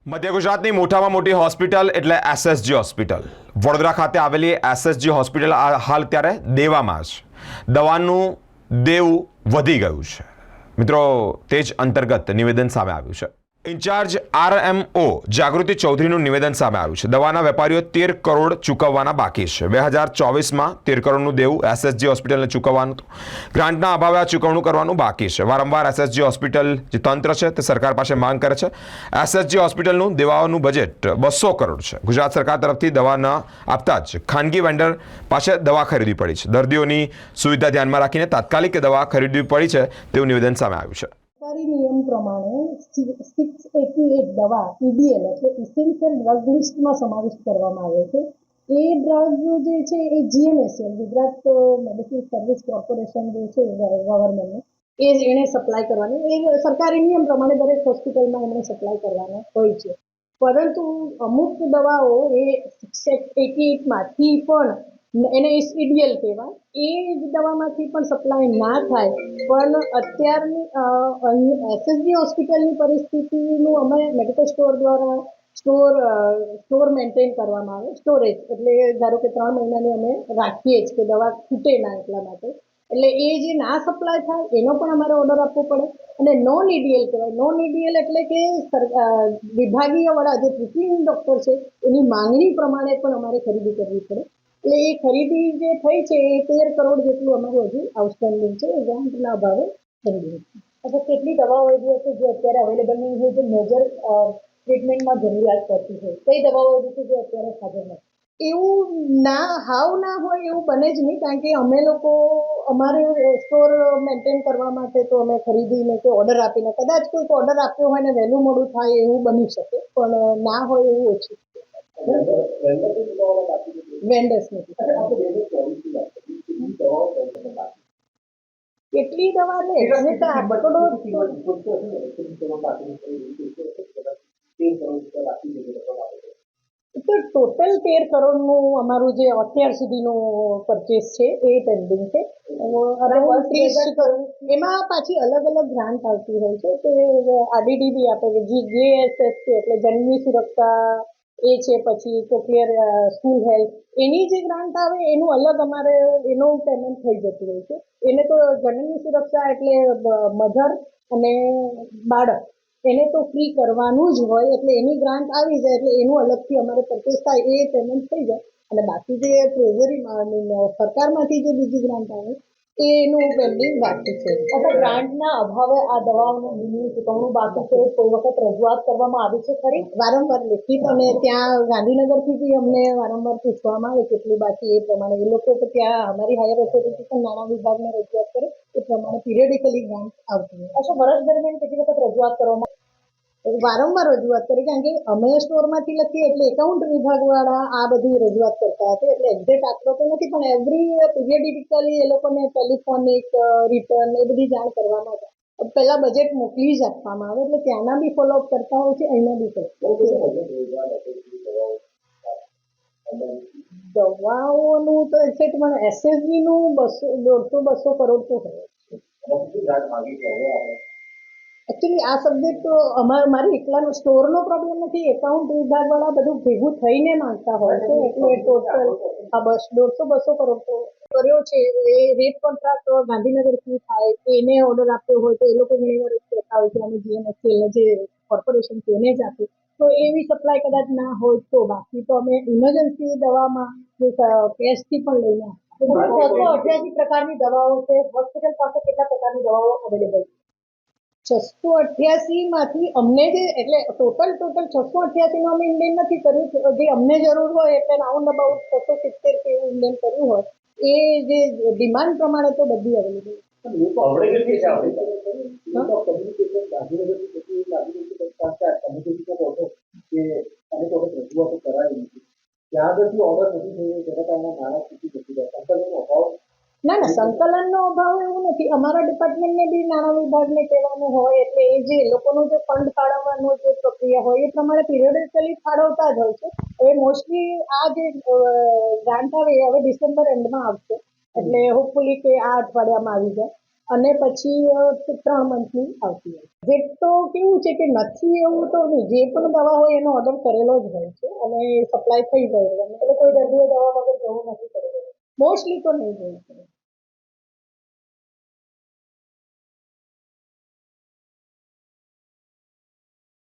મધ્ય ગુજરાતની મોટામાં મોટી હોસ્પિટલ એટલે એસએસજી હોસ્પિટલ. વડોદરા ખાતે આવેલી એસએસજી હોસ્પિટલ હાલ ત્યારે દેવામાં છે. દવાનું દેવું વધી ગયું છે. મિત્રો, તે જ અંતર્ગત નિવેદન સામે આવ્યું છે. ઇન્ચાર્જ આરએમઓ જાગૃતિ ચૌધરીનું નિવેદન સામે આવ્યું છે. દવાના વેપારીઓ 13 કરોડ ચૂકવવાના બાકી છે. 2024માં 13 કરોડનું દેવું એસએસજી હોસ્પિટલને ચૂકવવાનું હતું. ગ્રાન્ટના અભાવે આ ચૂકવણું કરવાનું બાકી છે. વારંવાર એસએસજી હોસ્પિટલ જે તંત્ર છે તે સરકાર પાસે માંગ કરે છે. એસએસજી હોસ્પિટલનું દેવાઓનું બજેટ 200 કરોડ છે. ગુજરાત સરકાર તરફથી દવા ન આપતા જ ખાનગી વેન્ડર પાસે દવા ખરીદવી પડી છે. દર્દીઓની સુવિધા ધ્યાનમાં રાખીને તાત્કાલિક દવા ખરીદવી પડી છે તેવું નિવેદન સામે આવ્યું છે. સરકારી નિયમ પ્રમાણે 688 દવા ઈડીએલ એટલે ઇસેન્શિયલ ડ્રગ લિસ્ટમાં સમાવિષ્ટ કરવામાં આવે છે. એ ડ્રગ જે છે એ જીએમએસએલ ગુજરાત મેડિસિન સર્વિસ કોર્પોરેશન જે છે ગવર્મેન્ટનું એ એણે સપ્લાય કરવાનું, એ સરકારી નિયમ પ્રમાણે દરેક હોસ્પિટલમાં એમણે સપ્લાય કરવાનો હોય છે. પરંતુ અમુક દવાઓ એ 688માંથી પણ એને ઈડીએલ કહેવાય, એ જ દવામાંથી પણ સપ્લાય ના થાય. પણ અત્યારની એસએસજી હોસ્પિટલની પરિસ્થિતિનું અમે મેડિકલ સ્ટોર દ્વારા સ્ટોર મેન્ટેન કરવામાં આવે. સ્ટોરેજ એટલે ધારો કે 3 મહિનાની અમે રાખીએ જ કે દવા ખૂટે ના એટલા માટે. એટલે એ જે ના સપ્લાય થાય એનો પણ અમારે ઓર્ડર આપવો પડે. અને નોન ઈડીએલ કહેવાય. નોન ઈડીએલ એટલે કે વિભાગીય વડા જે ટ્રીટિંગ ડૉક્ટર છે એની માંગણી પ્રમાણે પણ અમારે ખરીદી કરવી પડે. એટલે એ ખરીદી જે થઈ છે એ 13 કરોડ જેટલું અમારું હજુ આઉટસ્ટેન્ડિંગ છે, એ ગ્રાન્ટના અભાવે ખરીદી. अच्छा, કેટલી દવાઓ એવી હશે જે અત્યારે અવેલેબલ નહીં હોય, જે મેજર ટ્રીટમેન્ટમાં જરૂરિયાત પડતી હોય? કઈ દવાઓ એવી છે જે અત્યારે હાજર નથી? એવું ના હોય એવું બને જ નહીં, કારણ કે અમે લોકો અમારે સ્ટોર મેન્ટેન કરવા માટે તો અમે ખરીદીને કે ઓર્ડર આપીને, કદાચ કોઈક ઓર્ડર આપ્યો હોય ને વહેલું મોડું થાય એવું બની શકે, પણ ના હોય એવું ઓછું. વેન્ડર્સ નથી. કેટલી દવા લે અને તો ટોટલ 13 કરોડનું અમારું જે અત્યાર સુધીનું પરચેસ છે એ પેન્ડિંગ છે. અરાઉન્ડ 30 કરોડ. એમાં પાછી અલગ અલગ ગ્રાન્ટ આવતી હોય છે. તે આરડીડી આપે છે, જીએસએસ છે એટલે જનની સુરક્ષા એ છે, પછી કોક્લિયર સ્કૂલ હેલ્થ એની જે ગ્રાન્ટ આવે એનું અલગ અમારે એનું પેમેન્ટ થઈ જતું હોય છે. એને તો જનની સુરક્ષા એટલે મધર અને બાળક એને તો ફ્રી કરવાનું જ હોય, એટલે એની ગ્રાન્ટ આવી જાય એટલે એનું અલગથી અમારે પરચેસ થાય એ પેમેન્ટ થઈ જાય. અને બાકી જે ટ્રેઝરી સરકારમાંથી જે બીજી ગ્રાન્ટ આવે એનું પેન્ડિંગ બાકી છે. અથવા ગ્રાન્ટના અભાવે આ દવાઓનું બિલનું ચૂકવણું બાકી છે, કોઈ વખત રજૂઆત કરવામાં આવી છે ખરી? વારંવાર લેખિત અને ત્યાં ગાંધીનગરથી બી અમને વારંવાર પૂછવામાં આવે કેટલું બાકી, એ પ્રમાણે એ લોકો તો ત્યાં અમારી હાયર ઓથોરિટી પણ નાણાં વિભાગને રજૂઆત કરે એ પ્રમાણે પિરિયડિકલી ગ્રાન્ટ આવતી હોય. અચ્છા, વર્ષ દરમિયાન કેટલી વખત રજૂઆત કરવામાં? વારંવાર રજૂઆત કરી, કારણ કે અમે સ્ટોરમાંથી લખીએ એટલે એકાઉન્ટ વિભાગવાળા આ બધી રજૂઆત કરતા હતા. એટલે એક્ઝેક્ટ આંકડો તો નથી, પણ એવરી પિરિયડિકલી એ લોકોને ટેલિફોનિક રિટર્ન એ બધી જાણ કરવામાં આવે. પહેલા બજેટ મોકલી જ આપવામાં આવે એટલે ત્યાંના બી ફોલોઅપ કરતા હોય છે, અહીંના બી દવાઓનું તો એક્ઝેક્ટ મને એસએસજીનું 150-200 કરોડ તો હોય. એકચ્યુઅલી આ સબ્જેક્ટ તો મારી એકલાનો સ્ટોરનો પ્રોબ્લેમ નથી, એકાઉન્ટ વિભાગવાળા બધું ભેગું થઈને માંગતા હોય છે. એટલે ટોટલ બસ 150-200 કરોડ તો કર્યો છે. એ રેટ કોન્ટ્રાક્ટ ગાંધીનગરથી થાય, એને ઓર્ડર આપ્યો હોય તો એ લોકો ઘણી વાર કહેતા હોય કે અમે જીએમએસએલ જે કોર્પોરેશન છે એને જ આપ્યું, તો એવી સપ્લાય કદાચ ના હોય તો. બાકી તો અમે ઇમરજન્સી દવામાં જે કેશથી પણ લઈને 688 પ્રકારની દવાઓ છે. હોસ્પિટલ પાસે કેટલા પ્રકારની દવાઓ અવેલેબલ છે? 688માંથી અમને જે એટલે ટોટલ 688નું અમે ઇન્ડિયન નથી કર્યું. જે અમને જરૂર હોય એટલે રાઉન્ડ અબાઉટ 670 કે એવું ઇન્ડિયન કર્યું હોય. એ જે ડિમાન્ડ પ્રમાણે તો બધી અવેલેબલ ના ના, સંકલનનો અભાવ એવું નથી. અમારા ડિપાર્ટમેન્ટને બી નાણાં વિભાગને કહેવાનું હોય એટલે એ જે લોકોનું જે ફંડ ફાળવવાનો જે પ્રક્રિયા હોય એ પ્રમાણે પિરિયડિકલી ફાળવતા જ હોય છે. હવે મોસ્ટલી આ જે ગ્રાન્ટ આવે એ હવે ડિસેમ્બર એન્ડમાં આવશે, એટલે હોપફુલી કે આ અઠવાડિયામાં આવી જાય. અને પછી 3 મંથની આવતી હોય છે. જે તો કેવું છે કે નથી એવું તો નહીં, જે પણ દવા હોય એનો ઓર્ડર કરેલો જ હોય છે અને સપ્લાય થઈ જાય છે, એટલે કોઈ દર્દીએ દવા વગર જવું નથી પડતું, મોસ્ટલી તો નહીં હોય છે.